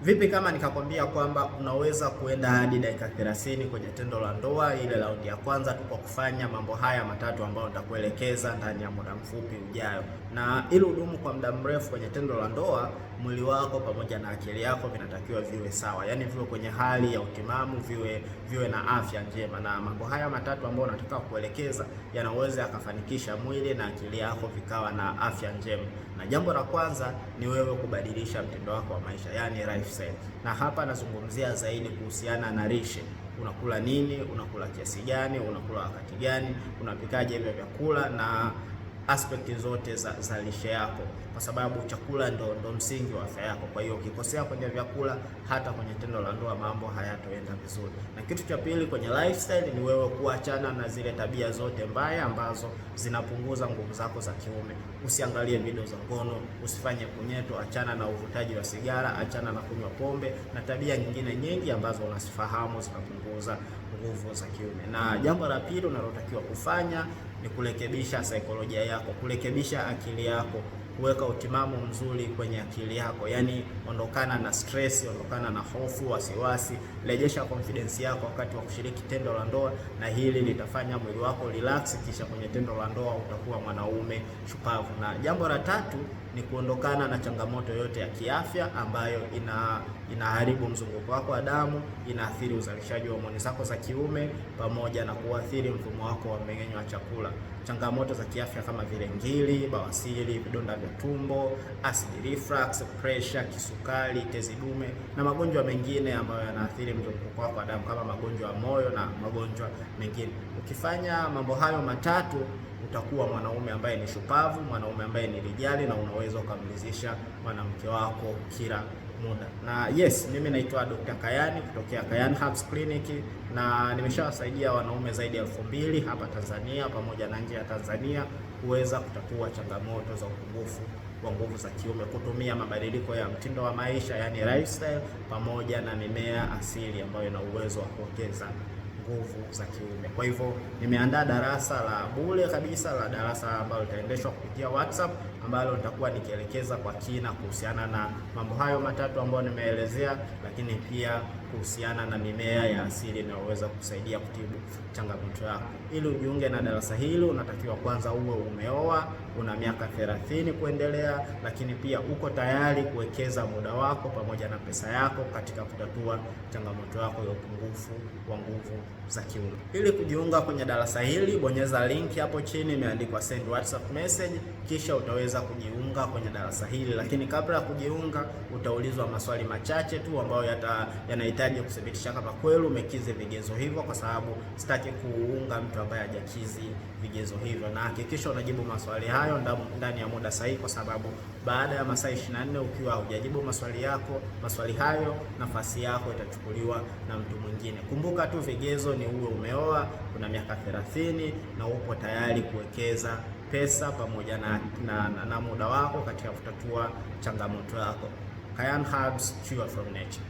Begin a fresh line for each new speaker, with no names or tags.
Vipi kama nikakwambia kwamba unaweza kuenda hadi dakika 30 kwenye tendo la ndoa, ile raundi ya kwanza tu, kwa kufanya mambo haya matatu ambayo nitakuelekeza ndani ya muda mfupi ujayo. Na ili udumu kwa muda mrefu kwenye tendo la ndoa, mwili wako pamoja na akili yako vinatakiwa viwe sawa, yaani viwe kwenye hali ya utimamu, viwe na afya njema. Na mambo haya matatu ambayo nataka kuelekeza yanaweza yakafanikisha mwili na akili yako vikawa na afya njema. Na jambo la kwanza ni wewe kubadilisha mtindo wako wa maisha, yaani lifestyle. Na hapa nazungumzia zaidi kuhusiana na lishe. Unakula nini? Unakula kiasi gani? Unakula wakati gani? Unapikaje hivyo vyakula na aspekti zote za lishe yako, kwa sababu chakula ndo msingi wa afya yako. Kwa hiyo ukikosea kwenye vyakula, hata kwenye tendo la ndoa mambo hayatoenda vizuri. Na kitu cha pili kwenye lifestyle ni wewe kuachana na zile tabia zote mbaya ambazo zinapunguza nguvu zako za kiume. Usiangalie video za ngono, usifanye punyeto, achana na uvutaji wa sigara, achana na kunywa pombe na tabia nyingine nyingi ambazo unasifahamu zinapunguza nguvu za kiume. Na jambo la pili unalotakiwa kufanya ni kurekebisha saikolojia yako, kurekebisha akili yako, kuweka utimamu mzuri kwenye akili yako. Yaani ondokana na stress, ondokana na hofu, wasiwasi, rejesha confidence yako wakati wa kushiriki tendo la ndoa, na hili litafanya mwili wako relax, kisha kwenye tendo la ndoa utakuwa mwanaume shupavu. Na jambo la tatu ni kuondokana na changamoto yote ya kiafya ambayo inaharibu mzunguko wako wa damu, inaathiri uzalishaji wa homoni zako za kiume, pamoja na kuathiri mfumo wako wa mmeng'enyo wa chakula. Changamoto za kiafya kama vile ngiri, bawasiri, vidonda vya tumbo, acid reflux, pressure, kisukari, tezi dume na magonjwa mengine ambayo yanaathiri mzunguko wako wa damu kama magonjwa ya moyo na magonjwa mengine. Ukifanya mambo hayo matatu, utakuwa mwanaume ambaye ni shupavu, mwanaume ambaye ni rijali, na unaweza ukamridhisha mwanamke wako kila muda. Na yes, mimi naitwa Dr. Kayani kutokea Kayani Herbs Clinic, na nimeshawasaidia wanaume zaidi ya 2000 hapa Tanzania pamoja na nje ya Tanzania kuweza kutatua changamoto za upungufu wa nguvu za kiume kutumia mabadiliko ya mtindo wa maisha, yani lifestyle, pamoja na mimea asili ambayo ina uwezo wa kuongeza nguvu za kiume. Kwa hivyo nimeandaa darasa la bure kabisa, la darasa ambalo litaendeshwa kupitia WhatsApp, ambalo nitakuwa nikielekeza kwa kina kuhusiana na mambo hayo matatu ambayo nimeelezea, lakini pia kuhusiana na mimea ya asili inayoweza kusaidia kutibu changamoto yako. Ili ujiunge na darasa hili, unatakiwa kwanza uwe umeoa, una miaka 30 kuendelea, lakini pia uko tayari kuwekeza muda wako pamoja na pesa yako katika kutatua changamoto yako ya upungufu wa nguvu za kiume. Ili kujiunga kwenye darasa hili, bonyeza link hapo chini imeandikwa send WhatsApp message, kisha utaweza kujiunga kwenye darasa hili. Lakini kabla ya kujiunga, utaulizwa maswali machache tu ambayo yanahitaji kuthibitisha kama kweli umekidhi vigezo hivyo, kwa sababu sitaki kuunga mtu ambaye hajakidhi vigezo hivyo. Na hakikisha unajibu maswali hayo ndani ya muda sahihi, kwa sababu baada ya masaa 24 ukiwa hujajibu maswali hayo, nafasi yako itachukuliwa na mtu mwingine. Kumbuka tu vigezo ni uwe umeoa, una miaka 30 na upo tayari kuwekeza pesa pamoja na muda wako katika kutatua changamoto yako. Kayani Herbs, cure from nature.